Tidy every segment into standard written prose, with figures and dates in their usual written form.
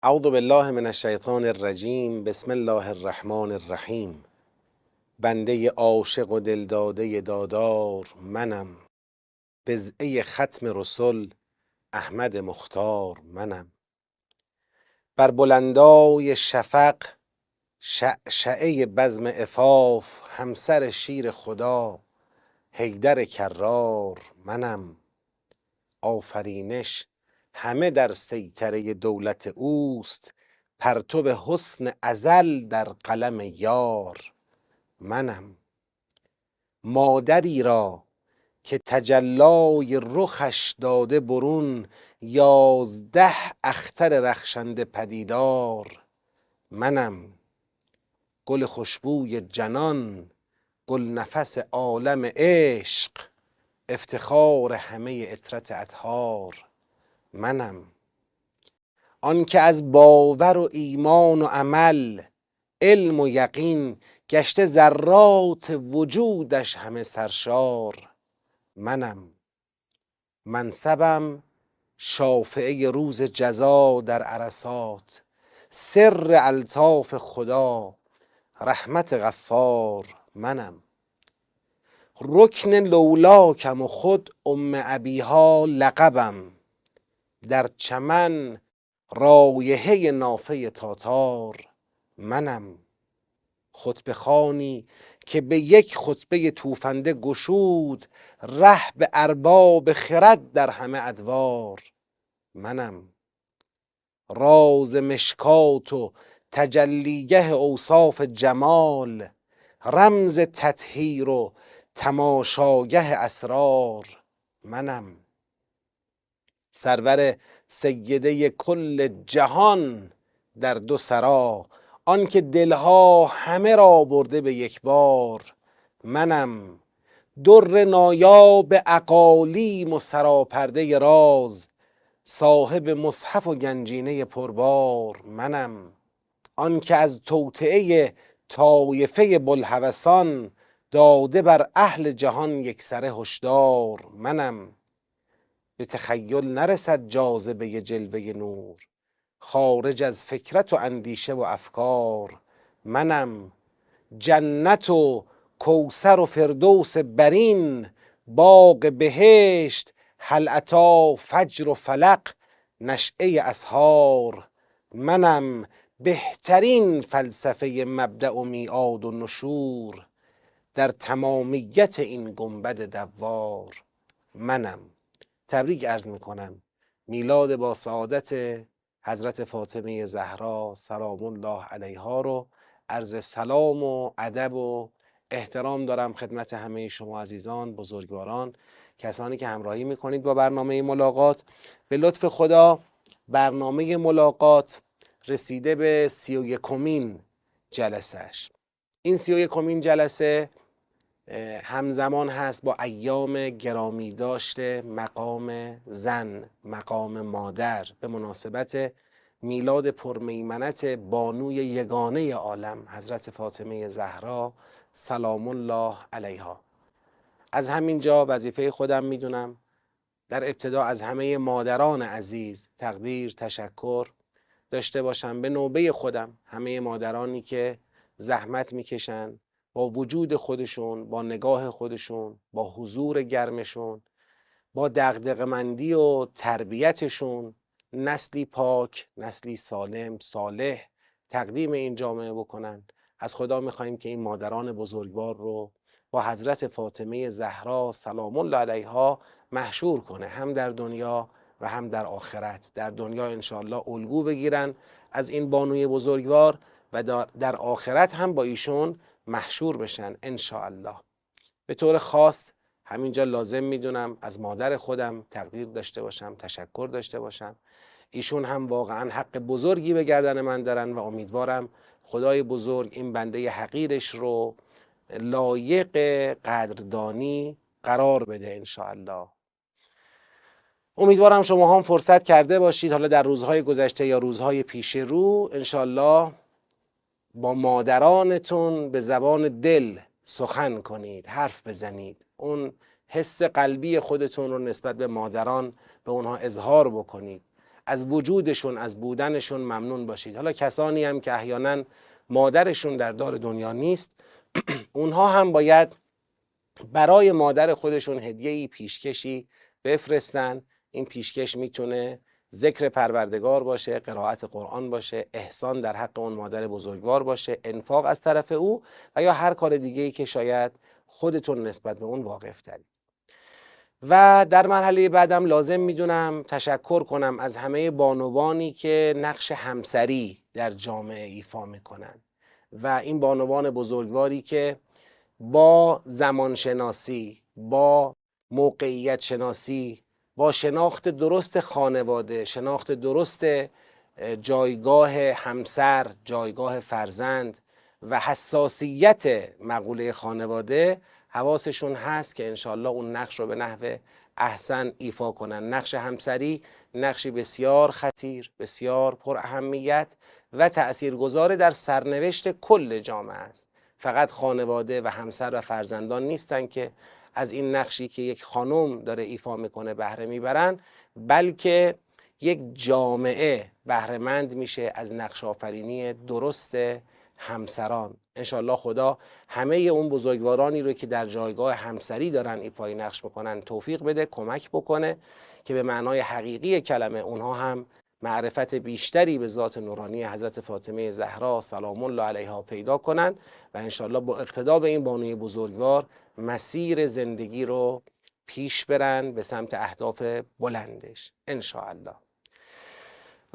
اعوذ بالله من الشیطان الرجیم. بسم الله الرحمن الرحیم. بنده عاشق و دلداده دادار منم، بضعه ختم رسل احمد مختار منم. بر بلندای شفق شعشعه بزم عفاف، همسر شیر خدا حیدر کرار منم. آفرینش همه در سیطره دولت اوست، پرتو حسن ازل در قلم یار منم. مادری را که تجلای رخش داده برون، 11 اختر رخشنده پدیدار منم. گل خوشبوی جنان، گل نفس عالم عشق، افتخار همه عطرت اطهار منم. آن که از باور و ایمان و عمل، علم و یقین، گشته ذرات وجودش همه سرشار منم. منصبم شافعه روز جزا در عرصات، سر الطاف خدا رحمت غفار منم. رکن لولاکم و خود ام ابیها لقبم، در چمن رایحه نافه تاتار منم. خطبه خوانی که به یک خطبه توفنده گشود، ره به ارباب خرد در همه ادوار منم. راز مشکات و تجلیگه اوصاف جمال، رمز تطهیر و تماشاگه اسرار منم. سرور سیده کل جهان در دو سرا، آن که دلها همه را برده به یک بار منم. در نایاب اقالیم و سراپرده راز، صاحب مصحف و گنجینه پربار منم. آن که از توطئه طایفه بوالهوسان، داده بر اهل جهان یکسره هشدار منم. به تخیل نرسد جاذبه جلوه نور، خارج از فکرت و اندیشه و افکار منم. جنت و کوثر و فردوس برین، باغ بهشت، هل اتی فجر و فلق نشأه اسحار منم. بهترین فلسفه مبدأ و میعاد و نشور، در تمامیت این گنبد دوار منم. تبریک عرض میکنم میلاد با سعادت حضرت فاطمه زهرا سلام الله علیها رو عرض سلام و ادب و احترام دارم خدمت همه شما عزیزان، بزرگواران، کسانی که همراهی میکنید با برنامه ملاقات. به لطف خدا برنامه ملاقات رسیده به 31مین جلسهش. این 31مین جلسه همزمان هست با ایام گرامی داشته مقام زن، مقام مادر، به مناسبت میلاد پرمیمنت بانوی یگانه عالم حضرت فاطمه زهرا سلام الله علیها. از همینجا وظیفه خودم میدونم در ابتدا از همه مادران عزیز تقدیر تشکر داشته باشم، به نوبه خودم همه مادرانی که زحمت میکشن با وجود خودشون، با نگاه خودشون، با حضور گرمشون، با دغدغه‌مندی و تربیتشون نسلی پاک، نسلی سالم، صالح تقدیم این جامعه بکنن. از خدا میخواییم که این مادران بزرگوار رو با حضرت فاطمه زهرا سلام الله علیها محشور کنه، هم در دنیا و هم در آخرت. در دنیا انشاءالله الگو بگیرن از این بانوی بزرگوار و در آخرت هم با ایشون محشور بشن انشاءالله. به طور خاص همینجا لازم میدونم از مادر خودم تقدیر داشته باشم، تشکر داشته باشم. ایشون هم واقعا حق بزرگی به گردن من دارن و امیدوارم خدای بزرگ این بنده حقیرش رو لایق قدردانی قرار بده انشاءالله. امیدوارم شما هم فرصت کرده باشید حالا در روزهای گذشته یا روزهای پیش رو انشاءالله با مادرانتون به زبان دل سخن کنید، حرف بزنید، اون حس قلبی خودتون رو نسبت به مادران به اونها اظهار بکنید. از وجودشون، از بودنشون ممنون باشید. حالا کسانی هم که احیانا مادرشون در دار دنیا نیست، اونها هم باید برای مادر خودشون هدیه‌ای، پیشکشی بفرستن. این پیشکش میتونه ذکر پروردگار باشه، قرائت قرآن باشه، احسان در حق اون مادر بزرگوار باشه، انفاق از طرف او و یا هر کار دیگه‌ای که شاید خودتون نسبت به اون واقف ترید. و در مرحله بعدم لازم میدونم تشکر کنم از همه بانوانی که نقش همسری در جامعه ایفا میکنن و این بانوان بزرگواری که با زمانشناسی، با موقعیت شناسی، با شناخت درست خانواده، شناخت درست جایگاه همسر، جایگاه فرزند و حساسیت مقوله خانواده حواسشون هست که انشالله اون نقش رو به نحو احسن ایفا کنن. نقش همسری نقشی بسیار خطیر، بسیار پر اهمیت و تأثیرگذار در سرنوشت کل جامعه است. فقط خانواده و همسر و فرزندان نیستن که از این نقشی که یک خانم داره ایفا میکنه بهره میبرن، بلکه یک جامعه بهره‌مند میشه از نقش آفرینی درست همسران. انشالله خدا همه اون بزرگوارانی رو که در جایگاه همسری دارن ایفای نقش میکنن توفیق بده، کمک بکنه که به معنای حقیقی کلمه اونها هم معرفت بیشتری به ذات نورانی حضرت فاطمه زهرا سلام الله علیها پیدا کنن و انشالله با اقتدا به این بانوی بزرگوار مسیر زندگی رو پیش برن به سمت اهداف بلندش انشالله.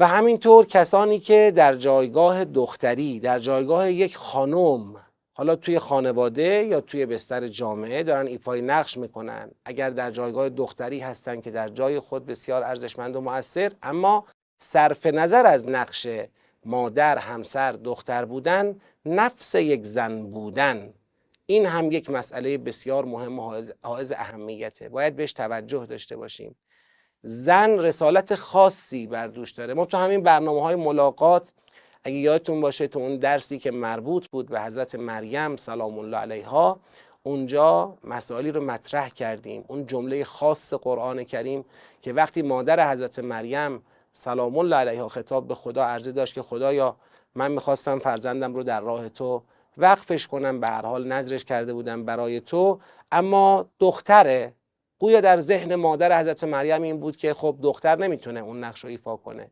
و همینطور کسانی که در جایگاه دختری، در جایگاه یک خانم، حالا توی خانواده یا توی بستر جامعه دارن ایفای نقش میکنن، اگر در جایگاه دختری هستن که در جای خود بسیار ارزشمند و مؤثر، اما صرف نظر از نقش مادر، همسر، دختر بودن، نفس یک زن بودن، این هم یک مسئله بسیار مهم و حائز اهمیته، باید بهش توجه داشته باشیم. زن رسالت خاصی بر دوش داره. ما تو همین برنامه‌های ملاقات اگه یادتون باشه تو اون درسی که مربوط بود به حضرت مریم سلام الله علیها، اونجا مسائلی رو مطرح کردیم. اون جمله خاص قرآن کریم که وقتی مادر حضرت مریم سلام الله علیها خطاب به خدا عرضه داشت که خدایا من میخواستم فرزندم رو در راه تو وقفش کنم، به هر حال نذرش کرده بودم برای تو، اما دختره. گویا در ذهن مادر حضرت مریم این بود که خب دختر نمیتونه اون نقش رو ایفا کنه.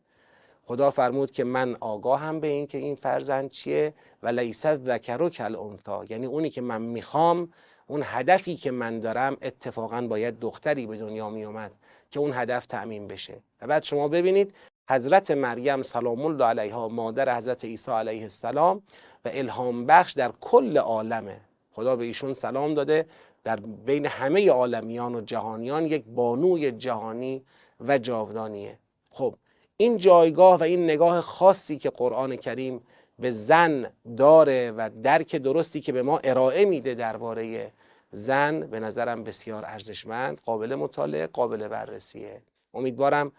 خدا فرمود که من آگاهم به این که این فرزند چیه و لیس الذکر کالانثی، یعنی اونی که من میخوام، اون هدفی که من دارم، اتفاقا باید دختری به دنیا میومد که اون هدف تأمین بشه. و بعد شما ببینید حضرت مریم سلام الله علیها، مادر حضرت عیسی علیه السلام و الهام بخش در کل عالمه، خدا به ایشون سلام داده، در بین همه عالمیان و جهانیان یک بانوی جهانی و جاودانیه. خب این جایگاه و این نگاه خاصی که قرآن کریم به زن داره و درک درستی که به ما ارائه میده درباره زن، به نظرم بسیار ارزشمند، قابل مطالعه، قابل بررسیه. امیدوارم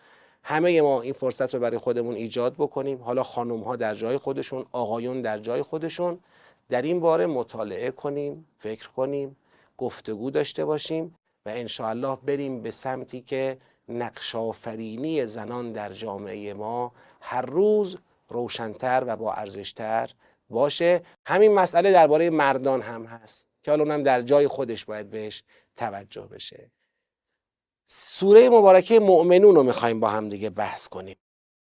همه ما این فرصت رو برای خودمون ایجاد بکنیم، حالا خانم ها در جای خودشون، آقایون در جای خودشون، در این باره مطالعه کنیم، فکر کنیم، گفتگو داشته باشیم و انشاءالله بریم به سمتی که نقش آفرینی زنان در جامعه ما هر روز روشن‌تر و با ارزش‌تر باشه. همین مسئله درباره مردان هم هست که حالا اونم در جای خودش باید بهش توجه بشه. سوره مبارکه مؤمنون رو میخوایم با هم دیگه بحث کنیم.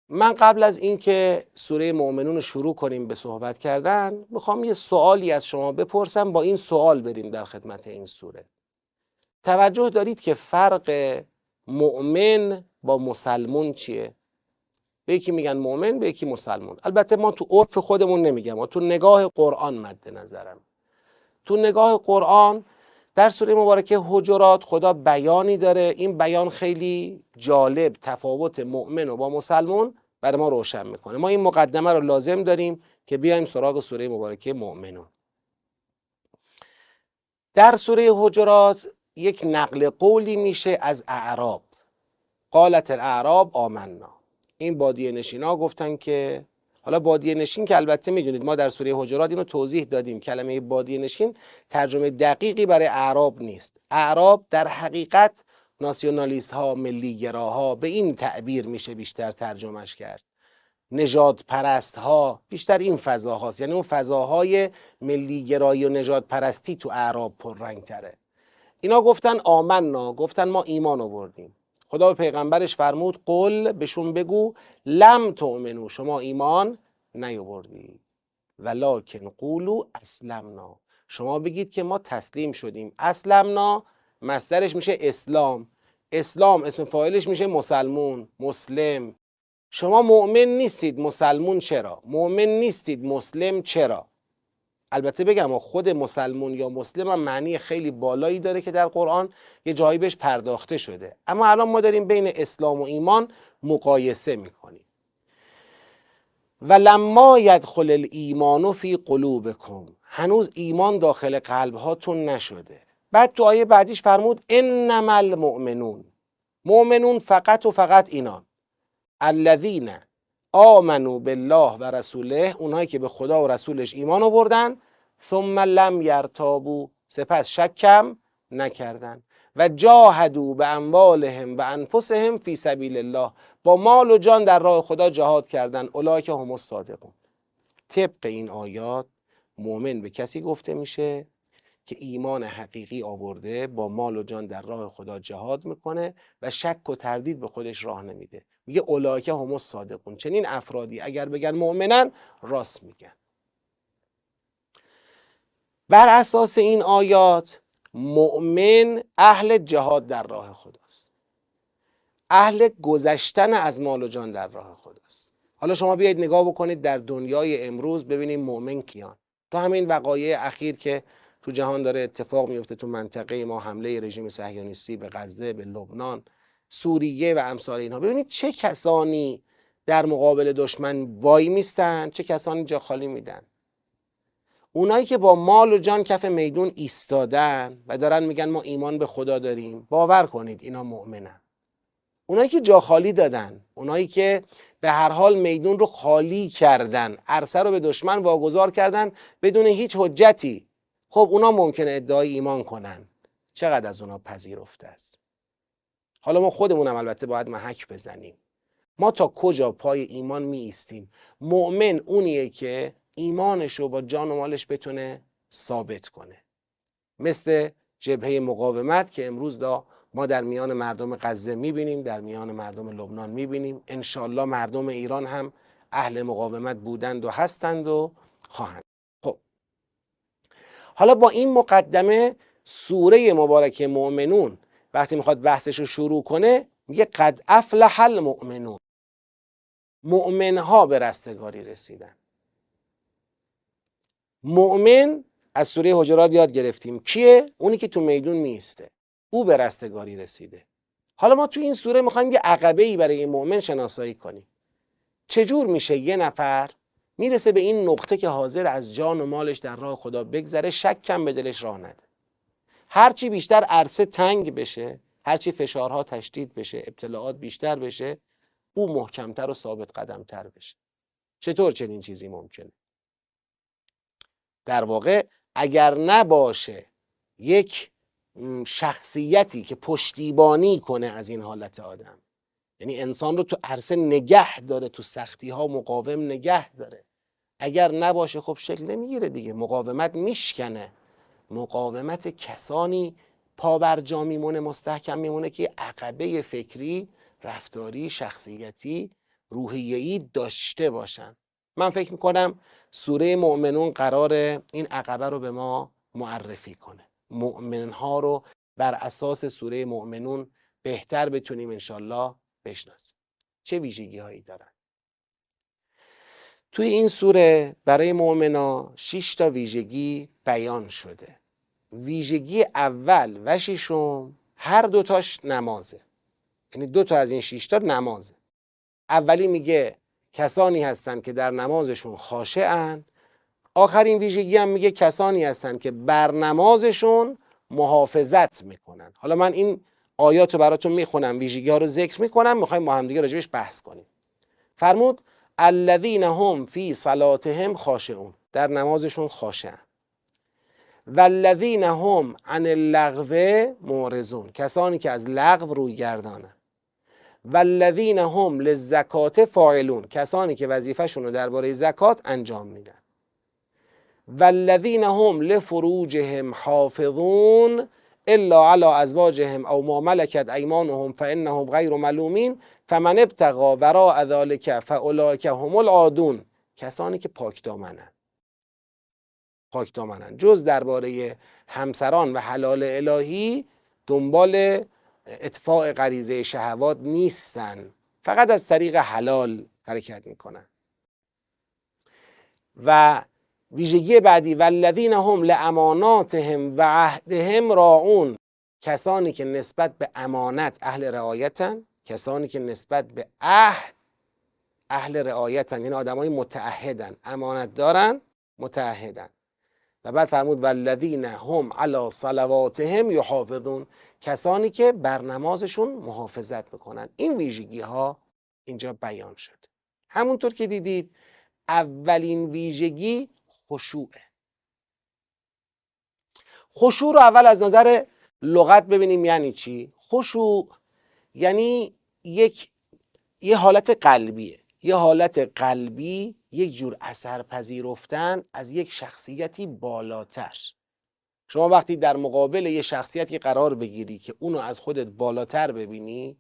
من قبل از اینکه سوره مؤمنون رو شروع کنیم به صحبت کردن، میخوام یه سوالی از شما بپرسم، با این سوال بریم در خدمت این سوره. توجه دارید که فرق مؤمن با مسلمون چیه؟ به یکی میگن مؤمن، به یکی مسلمون. البته ما تو عرف خودمون نمیگم، ما تو نگاه قرآن مد نظرم. تو نگاه قرآن در سوره مبارکه حجرات خدا بیانی داره، این بیان خیلی جالب تفاوت مؤمن و با مسلمون برای ما روشن میکنه. ما این مقدمه رو لازم داریم که بیایم سراغ سوره مبارکه مؤمنون. در سوره حجرات یک نقل قولی میشه از اعراب. قالت الاعراب آمنا. این بادیه نشینا گفتن که، حالا بادیه نشین که البته میدونید ما در سوره حجرات اینو توضیح دادیم، کلمه بادیه نشین ترجمه دقیقی برای اعراب نیست. اعراب در حقیقت ناسیونالیست ها، ملیگراها، به این تعبیر میشه بیشتر ترجمهش کرد. نژاد پرست ها، بیشتر این فضاهاست، یعنی اون فضاهای ملیگرایی و نژاد پرستی تو اعراب پررنگ تره. اینا گفتن آمنا، گفتن ما ایمان آوردیم. خدا به پیغمبرش فرمود قل، بهشون بگو لم تؤمنو، شما ایمان نیاوردید، ولکن قولوا اسلمنا، شما بگید که ما تسلیم شدیم. اسلمنا مصدرش میشه اسلام، اسلام اسم فاعلش میشه مسلمون، مسلم. شما مؤمن نیستید، مسلمون چرا؟ مؤمن نیستید، مسلم چرا؟ البته بگم خود مسلمون یا مسلم هم معنی خیلی بالایی داره که در قرآن یه جایی بهش پرداخته شده، اما الان ما داریم بین اسلام و ایمان مقایسه میکنیم. ولما یدخل الایمان فی قلوبکم، هنوز ایمان داخل قلب هاتون نشده. بعد تو آیه بعدیش فرمود انما المؤمنون، مؤمنون فقط و فقط اینان، الذین آمنوا بالله و رسوله، اونایی که به خدا و رسولش ایمان آوردن، ثم لم یرتابوا، سپس شکم نکردن، و جاهدوا باموالهم و انفسهم فی سبیل الله، با مال و جان در راه خدا جهاد کردن، اولئک هم الصادقون. طبق این آیات مؤمن به کسی گفته میشه که ایمان حقیقی آورده، با مال و جان در راه خدا جهاد میکنه و شک و تردید به خودش راه نمیده. میگه اولئک هم الصادقون، چنین افرادی اگر بگن مؤمنن راست میگن. بر اساس این آیات مؤمن اهل جهاد در راه خداست، اهل گذشتن از مال و جان در راه خداست. حالا شما بیایید نگاه بکنید در دنیای امروز، ببینید مؤمن کیان. تو همین وقایع اخیر که تو جهان داره اتفاق میفته، تو منطقه ما حمله رژیم صهیونیستی به غزه، به لبنان، سوریه و امثال اینها، ببینید چه کسانی در مقابل دشمن وای میستن، چه کسانی جا خالی میدن. اونایی که با مال و جان کف میدون ایستادن و دارن میگن ما ایمان به خدا داریم، باور کنید اینا مؤمنن. اونایی که جا خالی دادن، اونایی که به هر حال میدون رو خالی کردن، عرصه رو به دشمن واگذار کردن بدون هیچ حجتی، خب اونا ممکنه ادعای ایمان کنن. چقدر از اونا پذیرفته است؟ حالا ما خودمونم البته باید محک بزنیم. ما تا کجا پای ایمان می ایستیم؟ مؤمن اونیه که ایمانش رو با جان و مالش بتونه ثابت کنه، مثل جبهه مقاومت که امروز ما در میان مردم غزه میبینیم، در میان مردم لبنان میبینیم. انشالله مردم ایران هم اهل مقاومت بودند و هستند و خواهند. خب حالا با این مقدمه سوره مبارکه مؤمنون وقتی میخواد بحثش رو شروع کنه میگه قد افلح المؤمنون، مؤمنها به رستگاری رسیدن. مؤمن از سوره حجرات یاد گرفتیم کیه؟ اونی که تو میدون میسته، او به رستگاری رسیده. حالا ما تو این سوره میخوایم یه عقبه‌ای برای مؤمن شناسایی کنیم. چجور میشه یه نفر میرسه به این نقطه که حاضر از جان و مالش در راه خدا بگذره، شک کم به دلش راه نده. هرچی بیشتر عرصه تنگ بشه، هرچی فشارها تشدید بشه، ابتلاعات بیشتر بشه، او محکمتر و ثابت قدمتر بشه. چطور چنین چیزی ممکنه؟ در واقع اگر نباشه یک شخصیتی که پشتیبانی کنه از این حالت آدم، یعنی انسان رو تو عرصه نگه داره، تو سختی ها مقاوم نگه داره، اگر نباشه خب شکل نمیگیره دیگه. مقاومت میشکنه. مقاومت کسانی پابرجا میمونه، مستحکم میمونه که عقبه فکری، رفتاری، شخصیتی، روحیه‌ای داشته باشن. من فکر میکنم سوره مؤمنون قرار این عقبه رو به ما معرفی کنه. مؤمنها رو بر اساس سوره مؤمنون بهتر بتونیم انشالله بشناسیم. چه ویژگی هایی دارن؟ توی این سوره برای مؤمنا 6 تا ویژگی بیان شده. ویژگی اول و ششم هر دوتاش نمازه، یعنی 2 تا از این 6 تا نمازه. اولی میگه کسانی هستن که در نمازشون خاشعن. آخرین ویژگی هم میگه کسانی هستن که بر نمازشون محافظت میکنن. حالا من این آیات رو براتون میخونم، ویژگی ها رو ذکر میکنم، میخوایم با هم دیگه راجبش بحث کنیم. فرمود الذین هم فی صلاتهم خاشعون، در نمازشون خاشعن. والذین هم عن اللغو معرضون، کسانی که از لغو روی گردانن. والذین هم للزکات فاعلون، کسانی که وظیفه‌شون رو درباره زکات انجام میدن. والذین هم لفروجهم حافظون الا علی ازواجهم او ما ملکت ایمانهم فانهم غیر ملومین فمن ابتغى وراء ذلك فاولئک هم العادون، کسانی که پاک دامنن، جز درباره همسران و حلال الهی دنبال اطفاء غریزه شهوات نیستن، فقط از طریق حلال حرکت میکنن. و ویژگی بعدی والذین هم لاماناتهم و عهدهم راعون، کسانی که نسبت به امانت اهل رعایتن، کسانی که نسبت به عهد اهل رعایتن، یعنی آدمای متعهدن، امانت دارن، متعهدن. و بعد فرمود والذین هم علی صلواتهم یحافظون، کسانی که بر نمازشون محافظت میکنن. این ویژگی ها اینجا بیان شد. همونطور که دیدید اولین ویژگی خشوعه. خشوع رو اول از نظر لغت ببینیم یعنی چی. خشوع یعنی یه حالت قلبیه، یه حالت قلبی، یک جور اثر پذیرفتن از یک شخصیتی بالاتر. شما وقتی در مقابل یه شخصیتی قرار بگیری که اونو از خودت بالاتر ببینی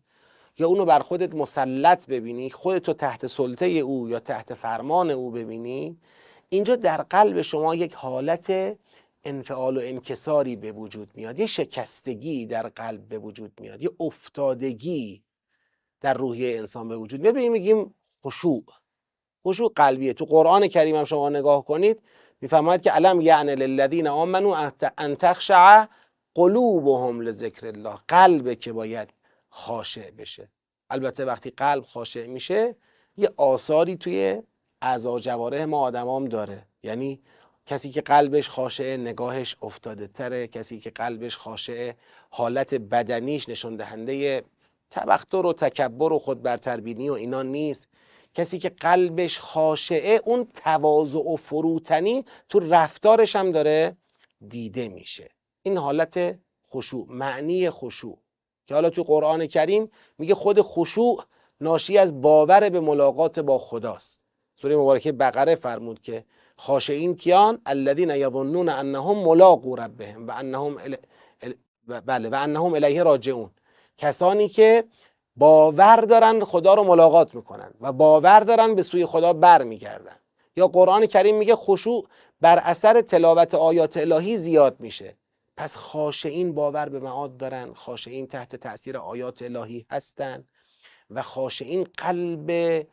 یا اونو بر خودت مسلط ببینی، خودتو تحت سلطه او یا تحت فرمان او ببینی، اینجا در قلب شما یک حالت انفعال و انکساری به وجود میاد، یه شکستگی در قلب به وجود میاد، یه افتادگی در روحیه انسان به وجود میاد. میگیم خشوع. خشوع قلبیه. تو قرآن کریم هم شما نگاه کنید میفهمید که الم یعن للذین آمنوا ان تخشع قلوبهم لذکر الله، قلبه که باید خاشع بشه. البته وقتی قلب خاشع میشه یه آثاری توی اعضا جوارح ما آدمام داره، یعنی کسی که قلبش خاشعه نگاهش افتاده تره، کسی که قلبش خاشعه حالت بدنیش نشون دهنده تبختر و تکبر و خودبرتربینی و اینا نیست. کسی که قلبش خاشعه اون تواضع و فروتنی تو رفتارش هم داره دیده میشه. این حالت خشوع، معنی خشوع که حالا تو قرآن کریم میگه خود خشوع ناشی از باور به ملاقات با خداست. سوره مبارکه بقره فرمود که خاشعین کیان؟ الذین یظنون انهم ملاقو ربهم و انهم الیه راجعون، کسانی که باور دارن خدا رو ملاقات میکنن و باور دارن به سوی خدا بر میگردن. یا قرآن کریم میگه خشوع بر اثر تلاوت آیات الهی زیاد میشه. پس خاشعین باور به معاد دارن، خاشعین تحت تأثیر آیات الهی هستن و خاشعین قلب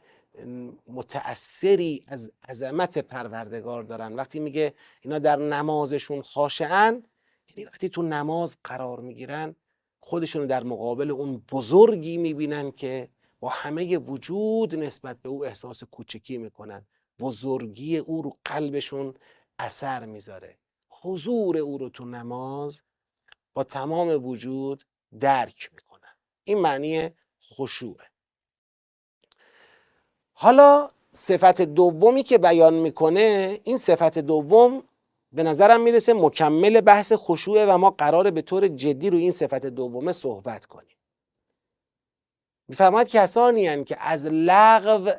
متأثری از عظمت پروردگار دارن. وقتی میگه اینا در نمازشون خاشعن، یعنی وقتی تو نماز قرار میگیرن خودشونو در مقابل اون بزرگی میبینن که با همه وجود نسبت به او احساس کوچکی میکنن، بزرگی او رو قلبشون اثر میذاره، حضور او رو تو نماز با تمام وجود درک میکنن. این معنی خشوعه. حالا صفت دومی که بیان میکنه، این صفت دوم به نظرم میرسه مکمل بحث خشوعه و ما قراره به طور جدی روی این صفت دومه صحبت کنیم. میفرماید کسانی هستند که از لغو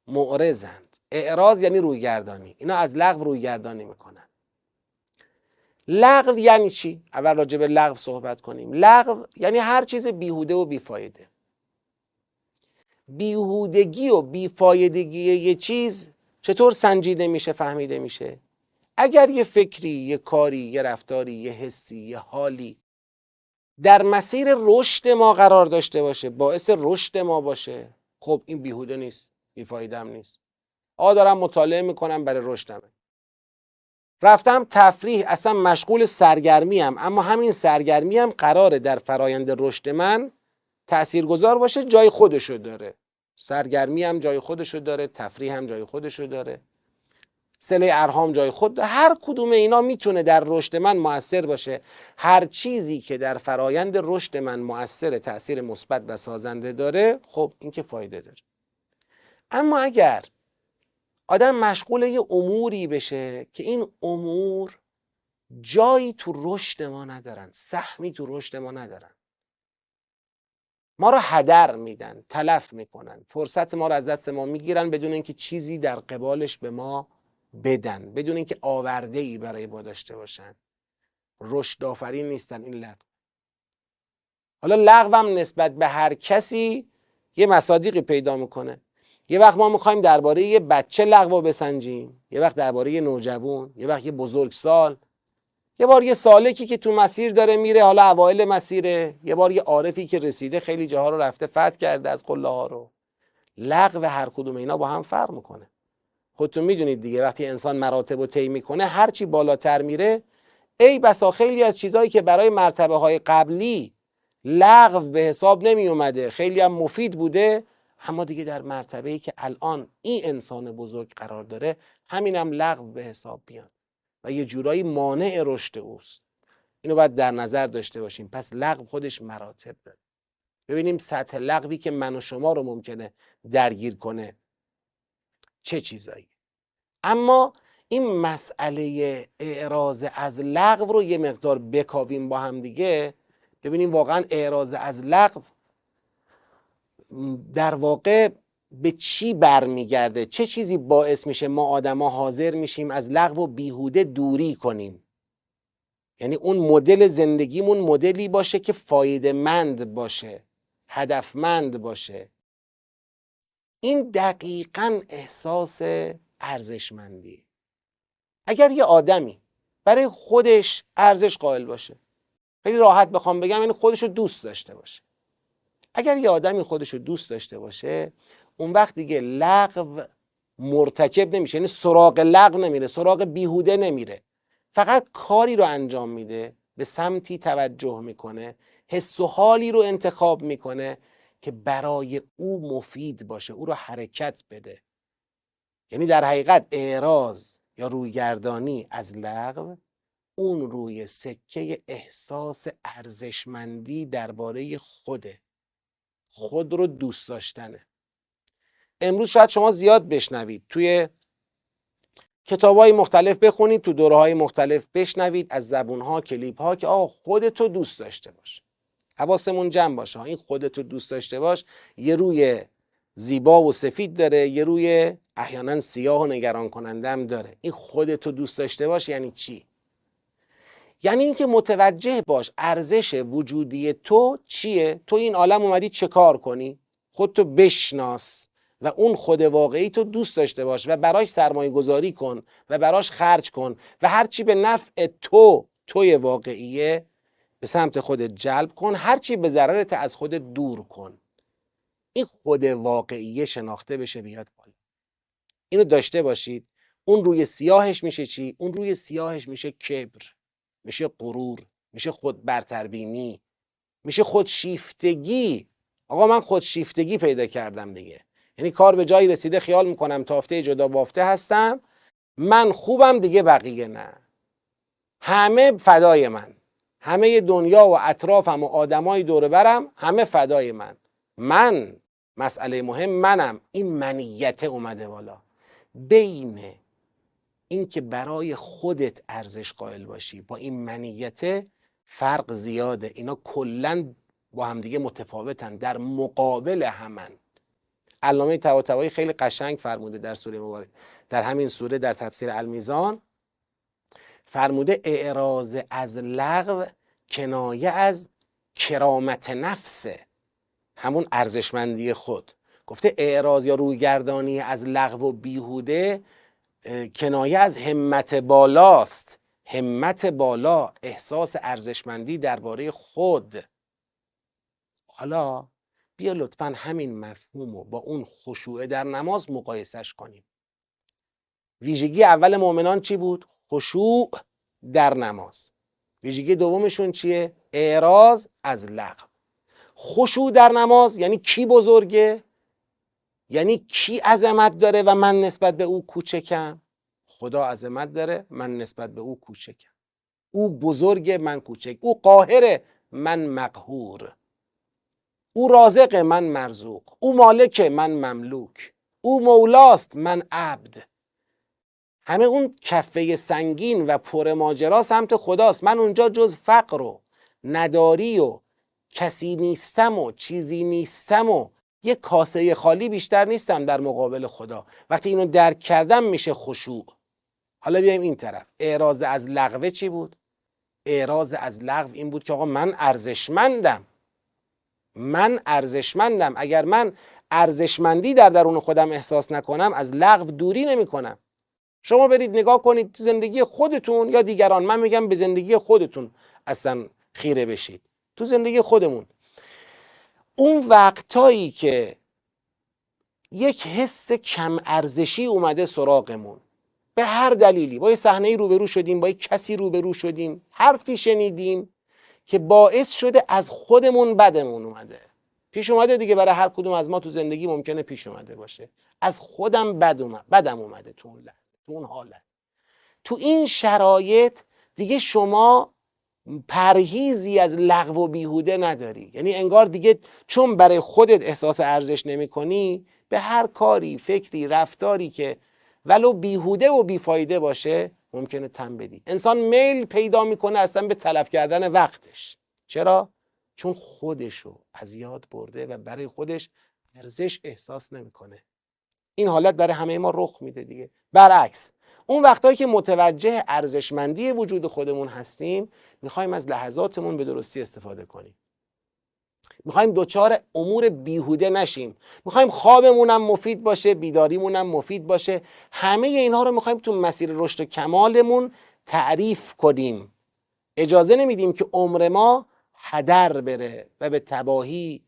معرضند. اعراض یعنی رویگردانی، اینا از لغو رویگردانی میکنن. لغو یعنی چی؟ اول راجع به لغو صحبت کنیم. لغو یعنی هر چیز بیهوده و بیفایده. بیهودگی و بیفایدگی یه چیز چطور سنجیده میشه، فهمیده میشه؟ اگر یه فکری، یه کاری، یه رفتاری، یه حسی، یه حالی در مسیر رشد ما قرار داشته باشه، باعث رشد ما باشه، خب این بیهوده نیست، بیفایده هم نیست. دارم مطالعه میکنم برای رشدمه، رفتم تفریح، اصلا مشغول سرگرمی ام، اما همین سرگرمی هم قراره در فرایند رشد من تأثیرگذار باشه، جای خودشو داره. سرگرمی هم جای خودشو داره، تفریح هم جای خودشو داره، صله ارحام جای خود داره. هر کدوم اینا میتونه در رشد من مؤثر باشه. هر چیزی که در فرایند رشد من مؤثر، تأثیر مثبت و سازنده داره، خب این که فایده داره. اما اگر آدم مشغول یه اموری بشه که این امور جایی تو رشد ما ندارن، سهمی تو رشد ما ندارن. ما رو هدر میدن، تلف میکنن، فرصت ما رو از دست ما میگیرن بدون اینکه چیزی در قبالش به ما بدن، بدون اینکه آورده ای برای ما داشته باشن. رشد آفرین نیستن این لغو. حالا لغوم نسبت به هر کسی یه مصادیقی پیدا میکنه. یه وقت ما میخوایم درباره یه بچه لغو بسنجیم، یه وقت درباره یه نوجوان، یه وقت یه بزرگسال، یه بار یه سالکی که تو مسیر داره میره، حالا اوایل مسیره، یه بار یه عارفی که رسیده خیلی جاها رو رفته فتح کرده از قله ها رو. لغو هر کدوم اینا با هم فرق میکنه. خودتون میدونید دیگه، وقتی انسان مراتب رو طی میکنه هر چی بالاتر میره، ای بسا خیلی از چیزهایی که برای مرتبه های قبلی لغو به حساب نمی اومده خیلی هم مفید بوده، اما دیگه در مرتبه‌ای که الان این انسان بزرگ قرار داره همینم لغو به حساب میاد و یه جورایی مانع رشد اوست. اینو باید در نظر داشته باشیم. پس لغو خودش مراتب داره. ببینیم سطح لغوی که من و شما رو ممکنه درگیر کنه چه چیزایی. اما این مسئله اعراض از لغو رو یه مقدار بکاویم با هم دیگه، ببینیم واقعا اعراض از لغو در واقع به چی برمیگرده، چه چیزی باعث میشه ما آدما حاضر میشیم از لغو و بیهوده دوری کنیم. یعنی اون مدل زندگیمون مدلی باشه که فایده مند باشه، هدفمند باشه. این دقیقاً احساس ارزشمندی. اگر یه آدمی برای خودش ارزش قائل باشه، خیلی راحت بخوام بگم یعنی خودش رو دوست داشته باشه، اگر یه آدمی خودش رو دوست داشته باشه، اون وقت دیگه لغو مرتکب نمیشه، یعنی سراغ لغو نمیره، سراغ بیهوده نمیره، فقط کاری رو انجام میده، به سمتی توجه میکنه، حس و حالی رو انتخاب میکنه که برای او مفید باشه، او رو حرکت بده. یعنی در حقیقت اعراض یا رویگردانی از لغو اون روی سکه احساس ارزشمندی درباره خوده، خود رو دوست داشتنه. امروز شاید شما زیاد بشنوید، توی کتاب‌های مختلف بخونید، تو دوره‌های مختلف بشنوید از زبون‌ها، کلیپ‌ها که آقا خودتو دوست داشته باش. حواسمون جمع باشه، این خودتو دوست داشته باش یه روی زیبا و سفید داره، یه روی احیانا سیاه و نگران کننده هم داره. این خودتو دوست داشته باش یعنی چی؟ یعنی اینکه متوجه باش ارزش وجودی تو چیه، تو این عالم اومدی چه کار کنی، خودتو بشناس و اون خود واقعی تو دوست داشته باش و براش سرمایه گذاری کن و براش خرج کن و هرچی به نفع توی واقعیه به سمت خودت جلب کن، هرچی به ضررت از خودت دور کن. این خود واقعیه شناخته بشه بیاد بالا. اینو داشته باشید. اون روی سیاهش میشه چی؟ اون روی سیاهش میشه کبر، میشه غرور، میشه خود برتربینی، میشه خودشیفتگی. آقا من خودشیفتگی پیدا کردم دیگه، یعنی کار به جایی رسیده خیال میکنم تافته جدا بافته هستم، من خوبم دیگه بقیه نه، همه فدای من، همه دنیا و اطرافم و آدمای دور برم همه فدای من مسئله مهم منم. این منیت اومده بالا. بین این که برای خودت ارزش قائل باشی با این منیت فرق زیاده. اینا کلن با همدیگه متفاوتن، در مقابل همن. علامه طباطبایی خیلی قشنگ فرموده در سوره مبارک، در همین سوره در تفسیر المیزان فرموده اعراض از لغو کنایه از کرامت نفسه، همون ارزشمندی خود. گفته اعراض یا رویگردانی از لغو و بیهوده کنایه از همت بالاست. همت بالا، احساس ارزشمندی درباره خود. حالا بیا لطفاً همین مفهوم رو با اون خشوع در نماز مقایسش کنیم. ویژگی اول مؤمنان چی بود؟ خشوع در نماز. ویژگی دومشون چیه؟ اعراض از لغو. خشوع در نماز یعنی کی بزرگه؟ یعنی کی عظمت داره و من نسبت به او کوچکم؟ خدا عظمت داره، من نسبت به او کوچکم. او بزرگه، من کوچک. او قاهره، من مقهور. او رازق، من مرزوق. او مالک، من مملوک. او مولاست، من عبد. همه اون کفه سنگین و پر ماجرا سمت خداست. من اونجا جز فقر و نداری و کسی نیستم و چیزی نیستم و یه کاسه خالی بیشتر نیستم در مقابل خدا. وقتی اینو درک کردم میشه خشوع. حالا بیایم این طرف. اعراض از لغو چی بود؟ اعراض از لغو این بود که آقا من ارزشمندم. من ارزشمندم. اگر من ارزشمندی در درون خودم احساس نکنم از لغو دوری نمی کنم. شما برید نگاه کنید تو زندگی خودتون یا دیگران، من میگم به زندگی خودتون اصلا خیره بشید. تو زندگی خودمون اون وقتایی که یک حس کم ارزشی اومده سراغمون به هر دلیلی، با یه صحنه‌ای روبرو شدیم، با یک کسی روبرو شدیم، حرفی شنیدیم که باعث شده از خودمون بدمون اومده. پیش اومده دیگه، برای هر کدوم از ما تو زندگی ممکنه پیش اومده باشه. از خودم بدم اومده تو اون لحظه، تو اون حالت. تو این شرایط دیگه شما پرهیزی از لغو و بیهوده نداری. یعنی انگار دیگه چون برای خودت احساس ارزش نمی کنی، به هر کاری، فکری، رفتاری که ولو بیهوده و بیفایده باشه ممکنه تن بدی. انسان میل پیدا میکنه اصلا به تلف کردن وقتش. چرا؟ چون خودشو از یاد برده و برای خودش ارزش احساس نمیکنه. این حالت برای همه ما رخ میده دیگه. برعکس اون وقتایی که متوجه ارزشمندی وجود خودمون هستیم، میخوایم از لحظاتمون به درستی استفاده کنیم. میخوایم دوچار امور بیهوده نشیم. میخوایم خوابمونم مفید باشه، بیداریمونم مفید باشه. همه اینها رو میخوایم تو مسیر رشد و کمالمون تعریف کنیم. اجازه نمیدیم که عمر ما هدر بره و به تباهی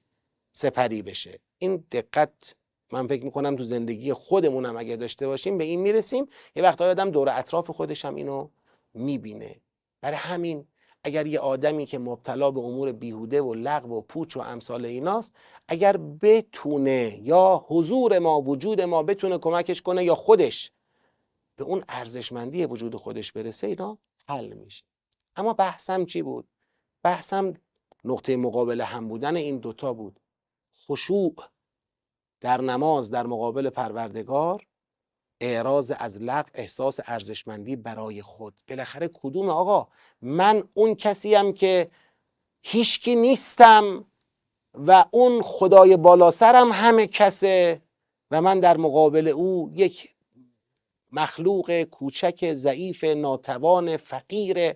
سپری بشه. این دقت من فکر میکنم تو زندگی خودمونم اگه داشته باشیم به این میرسیم. یه وقتایی آدم دور اطراف خودش هم اینو میبینه. برای همین اگر یه آدمی که مبتلا به امور بیهوده و لغو و پوچ و امثال ایناست، اگر بتونه یا حضور ما، وجود ما بتونه کمکش کنه یا خودش به اون ارزشمندی وجود خودش برسه، اینا حل میشه. اما بحثم چی بود؟ بحثم نقطه مقابل هم بودن این دوتا بود. خشوع در نماز در مقابل پروردگار، اعراض از لغو، احساس ارزشمندی برای خود. بالاخره کدوم آقا؟ من اون کسیم که هیچکی نیستم و اون خدای بالا سرم همه کسه و من در مقابل او یک مخلوق کوچک ضعیف ناتوان فقیر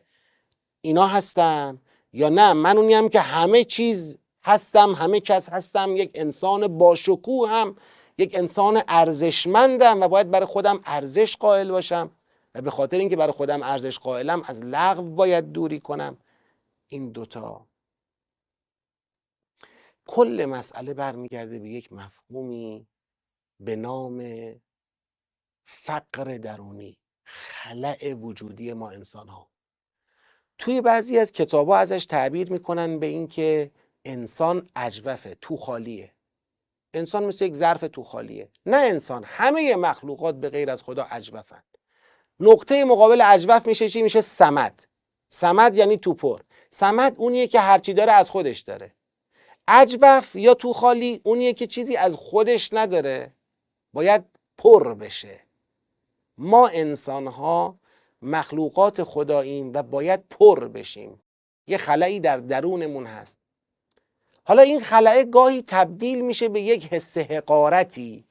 اینا هستم؟ یا نه من اونیم که همه چیز هستم، همه کس هستم، یک انسان باشکوه هم، یک انسان ارزشمندم و باید برای خودم ارزش قائل باشم و به خاطر اینکه برای خودم ارزش قائلم از لغو باید دوری کنم. این دوتا کل مسئله برمیگرده به یک مفهومی به نام فقر درونی، خلأ وجودی ما انسان ها. توی بعضی از کتابا ازش تعبیر میکنن به این که انسان اجوفه، تو خالیه. انسان مثل یک ظرف تو خالیه. نه انسان، همه مخلوقات به غیر از خدا اجوفن. نقطه مقابل اجوف میشه چی؟ میشه صمد. صمد یعنی تو پر. صمد اونیه که هرچی داره از خودش داره. اجوف یا تو خالی اونیه که چیزی از خودش نداره، باید پر بشه. ما انسان ها مخلوقات خداییم و باید پر بشیم. یه خلایی در درونمون هست. حالا این خلأ گاهی تبدیل میشه به یک حس حقارتی،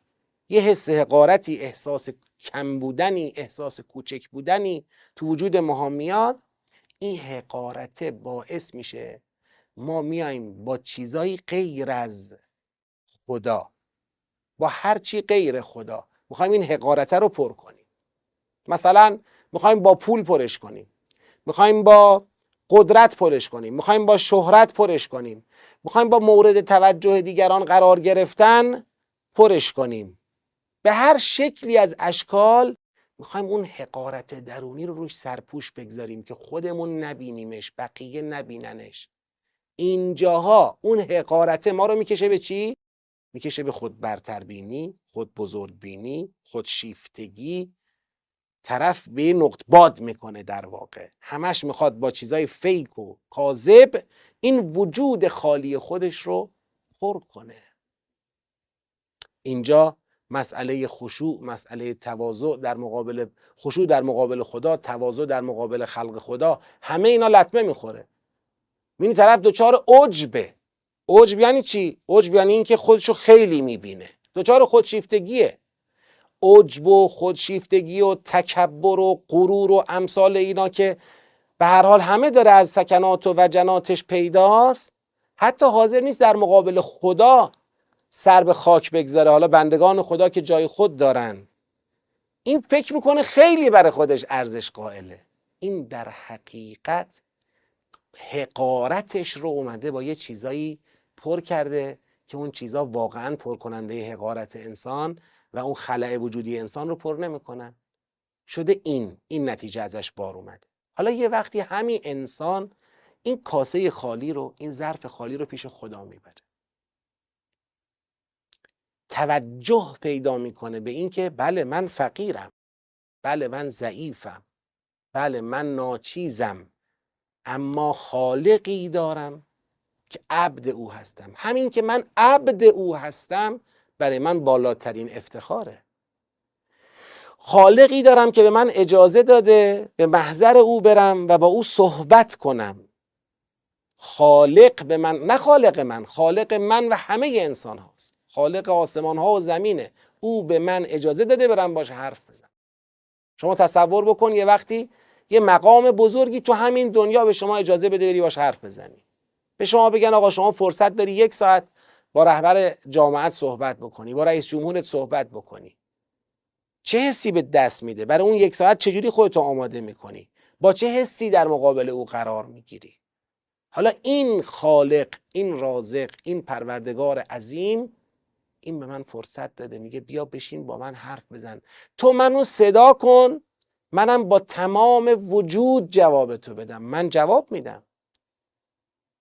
یه حس حقارتی، احساس کم بودنی، احساس کوچک بودنی تو وجود ما میاد. این حقارت باعث میشه ما میایم با چیزایی غیر از خدا، با هر چی غیر خدا میخوایم این حقارت رو پر کنیم. مثلا میخوایم با پول پرش کنیم، میخوایم با قدرت پرش کنیم، میخوایم با شهرت پرش کنیم، میخوایم با مورد توجه دیگران قرار گرفتن پرش کنیم. به هر شکلی از اشکال میخوایم اون حقارت درونی رو روش سرپوش بگذاریم که خودمون نبینیمش، بقیه نبیننش. اینجاها اون حقارت ما رو میکشه به چی؟ میکشه به خود برتربینی، خود بزرگبینی، خود شیفتگی. طرف به نقط باد میکنه، در واقع همش میخواد با چیزای فیک و کاذب این وجود خالی خودش رو پر کنه. اینجا مسئله خشوع، مسئله تواضع در مقابل خشوع در مقابل خدا، تواضع در مقابل خلق خدا، همه اینا لطمه میخوره. این طرف دچار عجبه. عجب یعنی چی؟ عجب یعنی این که خودشو خیلی میبینه، دچار خودشیفتگیه. عجب و خودشیفتگی و تکبر و غرور و امثال اینا که به هر حال همه داره از سکنات و وجناتش پیداست، حتی حاضر نیست در مقابل خدا سر به خاک بگذاره، حالا بندگان خدا که جای خود دارن. این فکر میکنه خیلی برای خودش ارزش قائله. این در حقیقت حقارتش رو اومده با یه چیزایی پر کرده که اون چیزا واقعا پر کننده حقارت انسان و اون خلأ وجودی انسان رو پر نمیکنن. شده این نتیجه ازش بار اومده. حالا یه وقتی همین انسان این کاسه خالی رو، این ظرف خالی رو پیش خدا میبره، توجه پیدا میکنه به این که بله من فقیرم، بله من ضعیفم، بله من ناچیزم، اما خالقی دارم که عبد او هستم. همین که من عبد او هستم برای من بالاترین افتخاره. خالقی دارم که به من اجازه داده به محضر او برم و با او صحبت کنم. خالق به من، نه خالق من، خالق من و همه انسان هاست، خالق آسمان ها و زمینه. او به من اجازه داده برم باش حرف بزنم. شما تصور بکن یه وقتی یه مقام بزرگی تو همین دنیا به شما اجازه بده بری باش حرف بزنی، به شما بگن آقا شما فرصت داری 1 ساعت با رهبر جامعت صحبت بکنی، با رئیس جمهورت صحبت بکنی. چه حسی به دست میده؟ برای اون 1 ساعت چجوری خودتو آماده میکنی؟ با چه حسی در مقابل او قرار میگیری؟ حالا این خالق، این رازق، این پروردگار عظیم، این به من فرصت داده، میگه بیا بشین با من حرف بزن، تو منو صدا کن، منم با تمام وجود جواب تو بدم. من جواب میدم،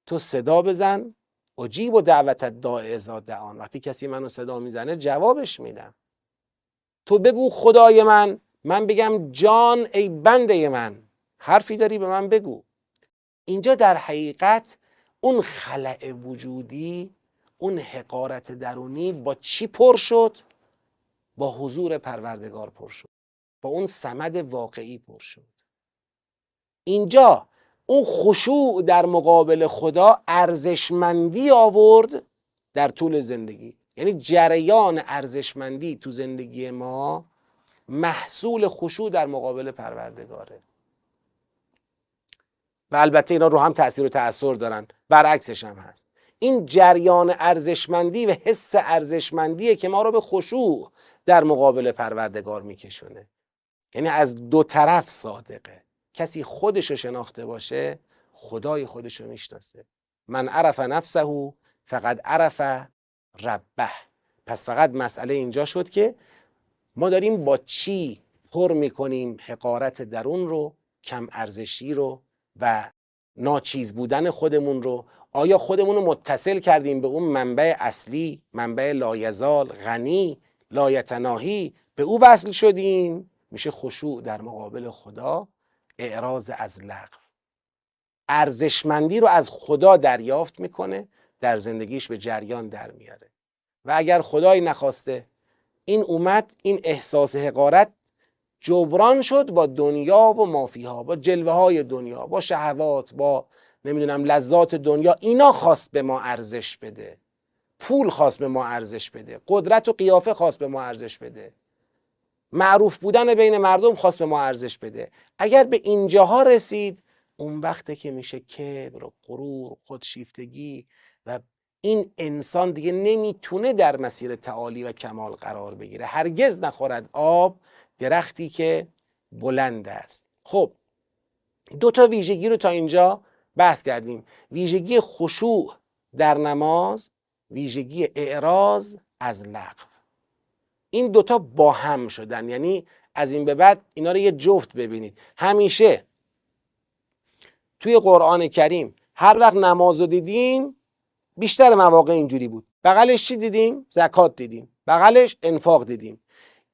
تو صدا بزن، اجیب و دعوت الداع اذا دعان، وقتی کسی منو صدا میزنه جوابش میدم. تو بگو خدای من بگم جان ای بنده من، حرفی داری به من بگو. اینجا در حقیقت اون خلأ وجودی، اون حقارت درونی با چی پر شد؟ با حضور پروردگار پر شد، با اون صمد واقعی پر شد. اینجا اون خشوع در مقابل خدا ارزشمندی آورد در طول زندگی. یعنی جریان ارزشمندی تو زندگی ما محصول خشوع در مقابل پروردگاره. و البته اینا رو هم تأثیر و تأثیر دارن، برعکسش هم هست. این جریان ارزشمندی و حس ارزشمندیه که ما رو به خشوع در مقابل پروردگار میکشونه. یعنی از 2 طرف صادقه. کسی خودشو شناخته باشه خدای خودشو میشناسه. من عرف نفسه فقد عرف ربه. پس فقط مسئله اینجا شد که ما داریم با چی پر میکنیم حقارت درون رو، کم ارزشی رو و ناچیز بودن خودمون رو. آیا خودمون رو متصل کردیم به اون منبع اصلی، منبع لایزال، غنی، لایتناهی، به او وصل شدیم؟ میشه خشوع در مقابل خدا، اعراض از لغو. ارزشمندی رو از خدا دریافت میکنه، در زندگیش به جریان در میاره. و اگر خدای نخواسته این اومد، این احساس حقارت جبران شد با دنیا و مافیها، با جلوه های دنیا، با شهوات، با نمیدونم لذات دنیا. اینا خواست به ما ارزش بده، پول خواست به ما ارزش بده، قدرت و قیافه خواست به ما ارزش بده، معروف بودن بین مردم خواست به ما ارزش بده. اگر به اینجاها رسید، اون وقته که میشه کبر و غرور، خودشیفتگی و این انسان دیگه نمیتونه در مسیر تعالی و کمال قرار بگیره. هرگز نخورد آب درختی که بلند است. خب 2 تا ویژگی رو تا اینجا بحث کردیم. ویژگی خشوع در نماز، ویژگی اعراض از لغو. این 2 تا با هم شدن. یعنی از این به بعد اینا رو یه جفت ببینید. همیشه توی قرآن کریم هر وقت نماز رو دیدیم، بیشتر مواقع اینجوری بود. بغلش چی دیدیم؟ زکات دیدیم. بغلش انفاق دیدیم.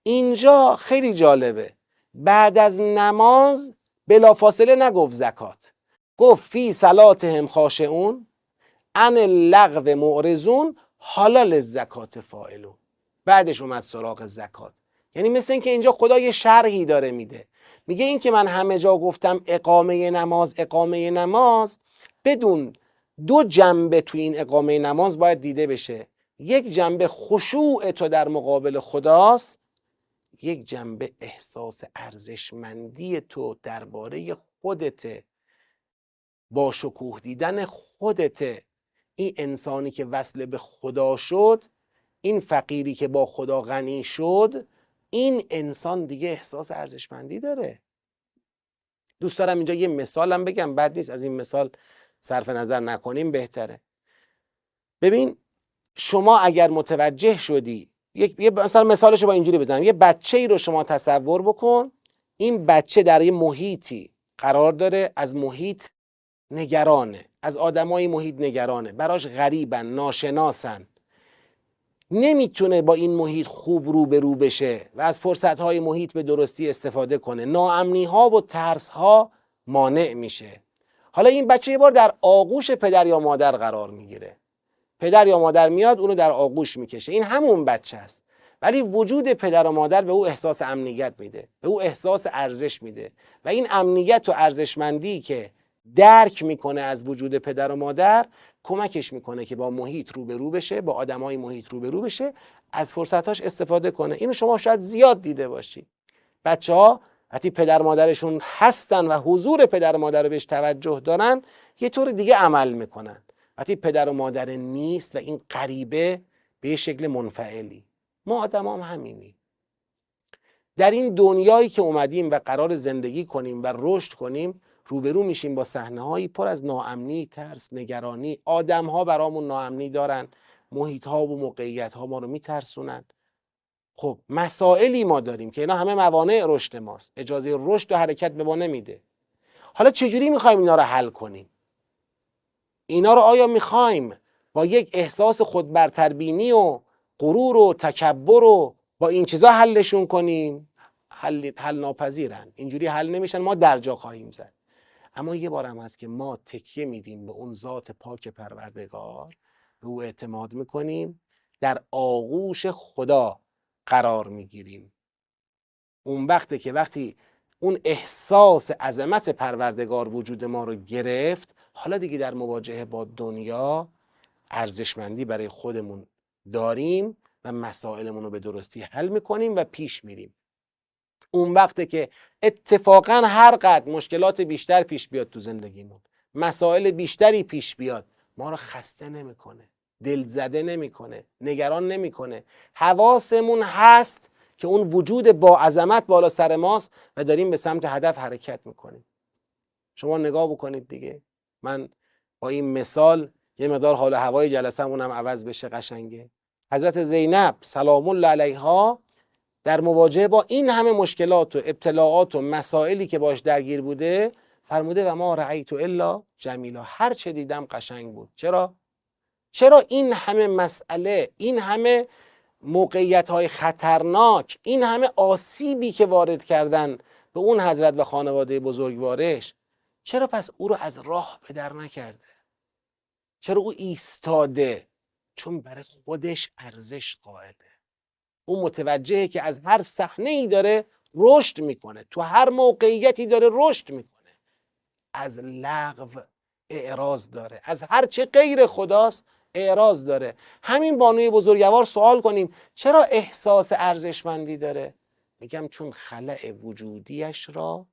اینجا خیلی جالبه، بعد از نماز بلافاصله نگفت زکات، گفت فی صلاتهم خاشعون عن اللغو معرضون حالا للزکات فاعلون. بعدش اومد سراغ زکات. یعنی مثل این که اینجا خدا یه شرحی داره میده، میگه این که من همه جا گفتم اقامه نماز، بدون دو جنبه تو این اقامه نماز باید دیده بشه. یک جنبه خشوع تو در مقابل خداست، یک جنبه احساس ارزشمندی تو درباره خودته، با شکوه دیدن خودته. این انسانی که وصل به خدا شد، این فقیری که با خدا غنی شد، این انسان دیگه احساس ارزشمندی داره. دوست دارم اینجا یه مثالم بگم، بد نیست از این مثال صرف نظر نکنیم بهتره. ببین شما اگر متوجه شدی، مثلا مثالش رو با اینجوری بزنم، یه بچه ای رو شما تصور بکن، این بچه در یه محیطی قرار داره، از محیط نگرانه، از آدمای محیط نگرانه، براش غریبن، ناشناسن، نمیتونه با این محیط خوب روبرو بشه و از فرصتهای محیط به درستی استفاده کنه، ناامنی‌ها و ترس‌ها مانع میشه. حالا این بچه یه بار در آغوش پدر یا مادر قرار میگیره، پدر یا مادر میاد اونو در آغوش میکشه، این همون بچه است، ولی وجود پدر و مادر به او احساس امنیت میده، به او احساس ارزش میده و این امنیت و ارزشمندی که درک میکنه از وجود پدر و مادر کمکش میکنه که با محیط روبرو بشه، با آدمای محیط روبرو بشه، از فرصتاش استفاده کنه. اینو شما شاید زیاد دیده باشید. بچه‌ها وقتی پدر مادرشون هستن و حضور پدر و مادر رو بهش توجه دارن، یه طور دیگه عمل میکنن. وقتی پدر و مادر نیست و این غریبه، به شکل منفعلی. ما آدم هم همینی. در این دنیایی که اومدیم و قرار زندگی کنیم و رشد کنیم، روبرو میشیم با صحنه‌هایی پر از ناامنی، ترس، نگرانی. آدم‌ها برامون ناامنی دارن، محیط‌ها و موقعیت‌ها ما رو میترسونن. خب مسائلی ما داریم که اینا همه موانع رشد ماست، اجازه رشد و حرکت به ما نمیده. حالا چجوری میخوایم اینا رو حل کنیم؟ اینا رو آیا میخوایم با یک احساس خودبرتربینی و غرور و تکبر و با این چیزا حلشون کنیم؟ حل ناپذیرن، اینجوری حل نمیشن، ما درجا خواهیم زد. اما یه بارم هست که ما تکیه میدیم به اون ذات پاک پروردگار، به او اعتماد میکنیم، در آغوش خدا قرار میگیریم. اون وقته که وقتی اون احساس عظمت پروردگار وجود ما رو گرفت، حالا دیگه در مواجهه با دنیا ارزشمندی برای خودمون داریم و مسائلمون رو به درستی حل میکنیم و پیش میریم. اون وقته که اتفاقا هر قدر مشکلات بیشتر پیش بیاد تو زندگیمون، مسائل بیشتری پیش بیاد، ما رو خسته نمیکنه، دلزده نمیکنه، نگران نمیکنه. حواسمون هست که اون وجود با عظمت بالا سر ماست و داریم به سمت هدف حرکت میکنیم. شما نگاه بکنید دیگه، من با این مثال یه مقدار حال و هوای جلسه‌مون هم عوض بشه، قشنگه. حضرت زینب سلام الله علیها در مواجهه با این همه مشکلات و ابتلاعات و مسائلی که باش درگیر بوده فرموده و ما رأیت الا جمیلا، هر چه دیدم قشنگ بود. چرا این همه مسئله، این همه موقعیت‌های خطرناک، این همه آسیبی که وارد کردن به اون حضرت و خانواده بزرگوارش، چرا پس او رو از راه به در نکرده؟ چرا او ایستاده؟ چون برای خودش ارزش قائله. او متوجهه که از هر صحنه‌ای داره رشد میکنه، تو هر موقعیتی داره رشد میکنه. از لغو اعراض داره، از هر چه غیر خداست اعراض داره. همین بانوی بزرگوار سوال کنیم چرا احساس ارزشمندی داره؟ میگم چون خلأ وجودیش را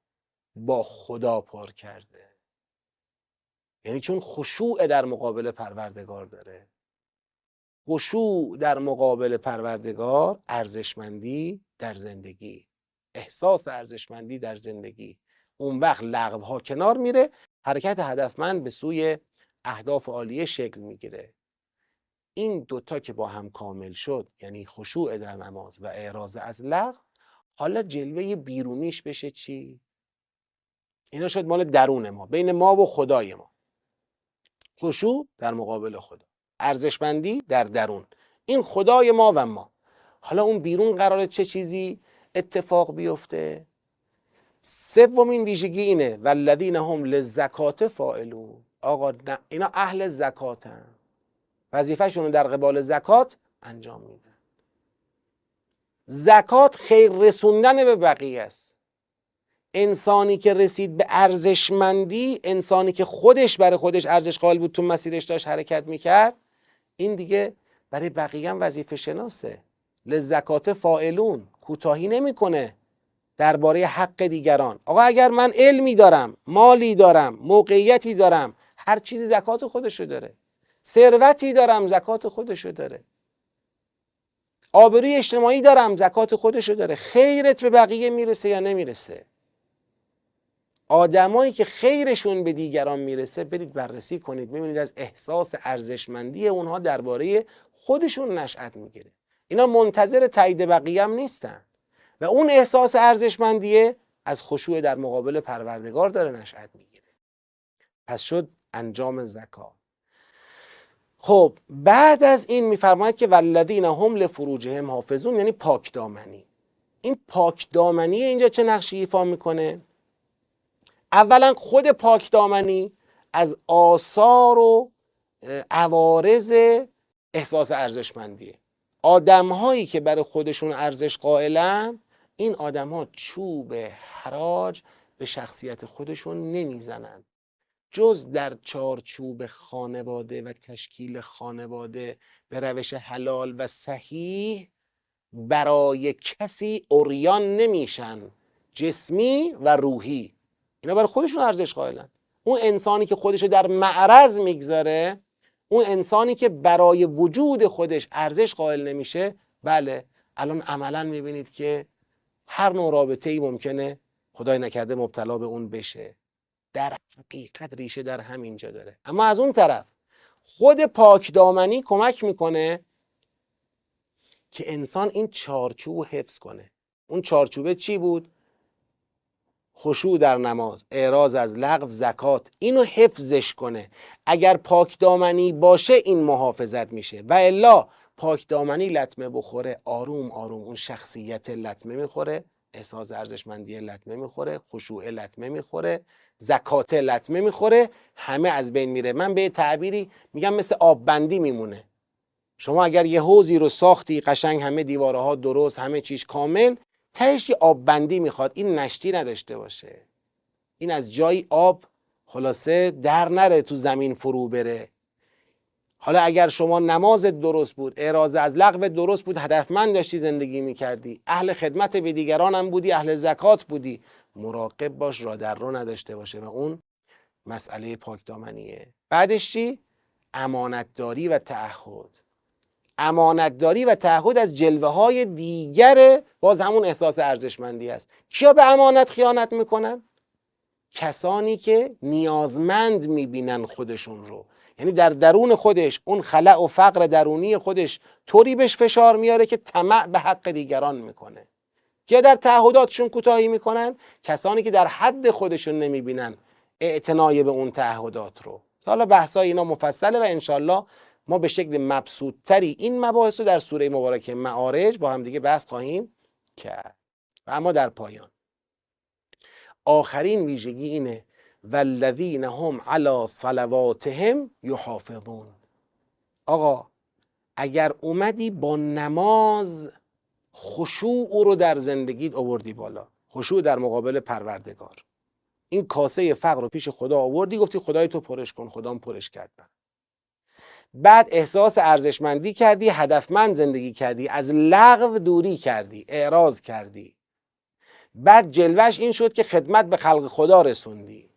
با خدا پر کرده. یعنی چون خشوع در مقابل پروردگار داره. خشوع در مقابل پروردگار، ارزشمندی در زندگی، احساس ارزشمندی در زندگی. اون وقت لغوها کنار میره، حرکت هدفمند به سوی اهداف عالیه شکل میگیره. این دوتا که با هم کامل شد، یعنی خشوع در نماز و اعراض از لغو، حالا جلوه بیرونیش بشه چی؟ اینا شد مال درون ما، بین ما و خدای ما. خشوع در مقابل خدا، ارزشمندی در درون، این خدای ما و ما. حالا اون بیرون قراره چه چیزی اتفاق بیفته؟ سومین ویژگی اینه والذین هم للزکات فاعلون. آقا اینا اهل زکاتن، وظیفه‌شون رو در قبال زکات انجام میدن. زکات خیر رسوندن به بقیه است. انسانی که رسید به ارزشمندی، انسانی که خودش برای خودش ارزش قائل بود، تو مسیرش داشت حرکت میکرد، این دیگه برای بقیه هم وظیفه شناسه. للزکات فاعلون، کوتاهی نمیکنه درباره حق دیگران. آقا اگر من علمی دارم، مالی دارم، موقعیتی دارم، هر چیزی زکات خودشو داره. ثروتی دارم، زکات خودشو داره. آبروی اجتماعی دارم، زکات خودشو داره. خیرت به بقیه میرسه یا نمیرسه؟ آدمایی که خیرشون به دیگران میرسه برید بررسی کنید، ببینید از احساس ارزشمندی اونها درباره خودشون نشأت میگیره. اینا منتظر تایید بقیه هم نیستن و اون احساس ارزشمندیه از خشوع در مقابل پروردگار داره نشأت میگیره. پس شد انجام زکات. خب بعد از این میفرماید که والذین هم لفروجهم حافظون، یعنی پاک دامنی. این پاک دامنی اینجا چه نقشی ایفا میکنه؟ اولا خود پاک دامنی از آثار و عوارض احساس ارزشمندیه. آدم هایی که برای خودشون ارزش قائلن، این آدم ها چوب حراج به شخصیت خودشون نمیزنن، جز در چارچوب خانواده و تشکیل خانواده به روش حلال و صحیح برای کسی عریان نمیشن، جسمی و روحی. اینا برای خودشون ارزش قائلن. اون انسانی که خودشو در معرض میگذاره، اون انسانی که برای وجود خودش ارزش قائل نمیشه، بله الان عملا میبینید که هر نوع رابطه ای ممکنه خدای نکرده مبتلا به اون بشه. در حقیقت ریشه در همینجا داره. اما از اون طرف خود پاکدامنی کمک میکنه که انسان این چارچوب حفظ کنه. اون چارچوبه چی بود؟ خشوع در نماز، اعراض از لغو، زکات. اینو حفظش کنه. اگر پاکدامنی باشه این محافظت میشه، و الا پاکدامنی لطمه بخوره، آروم آروم اون شخصیت لطمه میخوره، احساس ارزشمندی لطمه میخوره، خشوع لطمه میخوره، زکات لطمه میخوره، همه از بین میره. من به تعبیری میگم مثل آب بندی میمونه. شما اگر یه حوضی رو ساختی قشنگ، همه دیوارها درست، همه چیز کامل، تهش یه آب بندی میخواد، این نشتی نداشته باشه، این از جای آب خلاصه در نره، تو زمین فرو بره. حالا اگر شما نمازت درست بود، اعراض از لغو درست بود، هدفمند داشتی زندگی میکردی، اهل خدمت به دیگران هم بودی، اهل زکات بودی، مراقب باش را در رو نداشته باشه و اون مسئله پاکدامنیه. بعدش چی؟ امانتداری و تعهد. امانتداری و تعهد از جلوه های دیگر باز همون احساس ارزشمندی است. کیا به امانت خیانت میکنن؟ کسانی که نیازمند میبینن خودشون رو، یعنی در درون خودش اون خلأ و فقر درونی خودش طوری بهش فشار میاره که طمع به حق دیگران میکنه. کیا در تعهداتشون کوتاهی میکنن؟ کسانی که در حد خودشون نمیبینن اعتنای به اون تعهدات رو. حالا بحثای اینا مفصله و انشالله ما به شکل مبسوطتری این مباحث رو در سوره مبارکه معارج با هم دیگه بحث خواهیم کرد. و اما در پایان آخرین ویژگی اینه والذین هم علی صلواتهم یحافظون. آقا اگر اومدی با نماز خشوع رو در زندگیت آوردی بالا، خشوع در مقابل پروردگار، این کاسه فقر رو پیش خدا آوردی، گفتی خدای تو پرش کن، خدام پرش کرد. بعد احساس ارزشمندی کردی، هدفمند زندگی کردی، از لغو دوری کردی، اعراض کردی. بعد جلوش این شد که خدمت به خلق خدا رسوندی.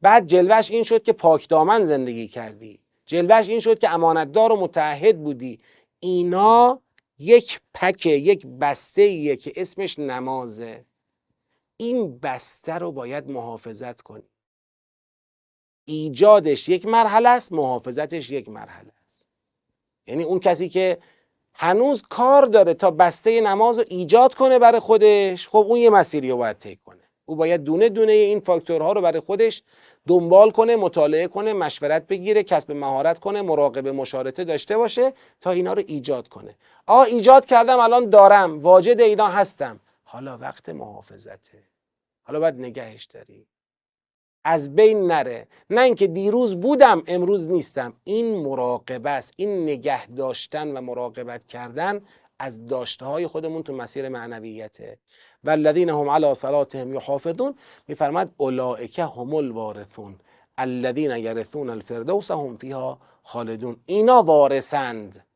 بعد جلوش این شد که پاکدامن زندگی کردی. جلوش این شد که امانتدار و متعهد بودی. اینا یک پکه، یک بسته‌ایه که اسمش نمازه. این بسته رو باید محافظت کنی. ایجادش یک مرحله است، محافظتش یک مرحله است. یعنی اون کسی که هنوز کار داره تا بسته نماز رو ایجاد کنه برای خودش، خب اون یه مسیری رو باید طی کنه. او باید دونه دونه این فاکتورها رو برای خودش دنبال کنه، مطالعه کنه، مشورت بگیره، کسب مهارت کنه، مراقبه مشارطه داشته باشه تا اینا رو ایجاد کنه. ایجاد کردم، الان دارم، واجد اینا هستم، حالا وقت محافظته، حالا باید نگهش داری، از بین نره. نه اینکه دیروز بودم امروز نیستم. این مراقبه است، این نگه داشتن و مراقبت کردن از داشته های خودمون تو مسیر معنویته. والذین هم علی صلاتهم یحافظون، میفرماد اولئک هم الوارثون الذین یرثون الفردوس هم فیها خالدون. اینا وارثند،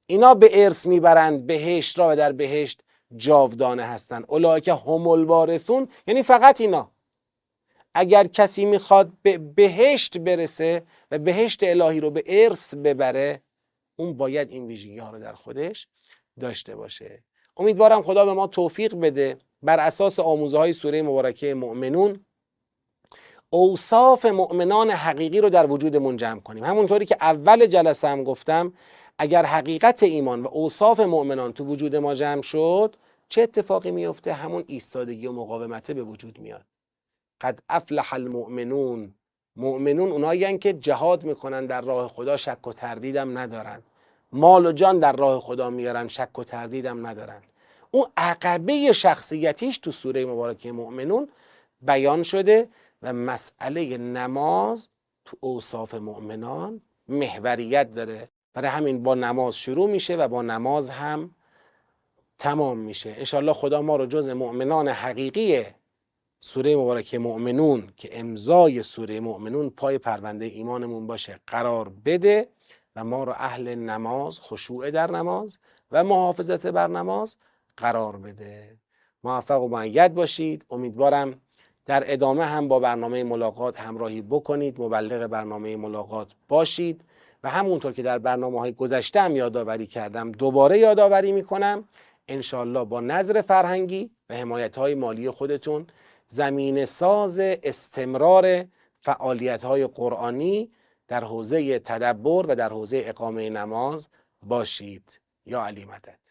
اینا به ارث میبرند بهشت را و در بهشت جاودانه هستند. اولئک هم الوارثون یعنی فقط اینا. اگر کسی میخواد به بهشت برسه و بهشت الهی رو به ارث ببره، اون باید این ویژگی ها رو در خودش داشته باشه. امیدوارم خدا به ما توفیق بده بر اساس آموزه های سوره مبارکه مؤمنون اوصاف مؤمنان حقیقی رو در وجودمون جمع کنیم. همونطوری که اول جلسه هم گفتم، اگر حقیقت ایمان و اوصاف مؤمنان تو وجود ما جمع شد، چه اتفاقی میفته؟ همون ایستادگی و مقاومت به وجود میاد. قد افلح المؤمنون، مؤمنون اونایی هستند که جهاد میکنن در راه خدا، شک و تردیدم ندارن، مال و جان در راه خدا میارن، شک و تردیدم ندارن. اون عقبه شخصیتیش تو سوره مبارکه مؤمنون بیان شده و مسئله نماز تو اوصاف مؤمنان محوریت داره. برای همین با نماز شروع میشه و با نماز هم تمام میشه. انشالله خدا ما رو جز مؤمنان حقیقی سوره مبارکه مؤمنون که امضای سوره مؤمنون پای پرونده ایمانمون باشه قرار بده و ما رو اهل نماز، خشوع در نماز و محافظت بر نماز قرار بده. موفق و مؤید باشید. امیدوارم در ادامه هم با برنامه ملاقات همراهی بکنید، مبلغ برنامه ملاقات باشید و همونطور که در برنامه‌های گذشته هم یادآوری کردم دوباره یادآوری میکنم، انشالله با نظر فرهنگی و حمایت‌های مالی خودتون زمینه ساز استمرار فعالیت‌های قرآنی در حوزه تدبر و در حوزه اقامه نماز باشید. یا علی مدد.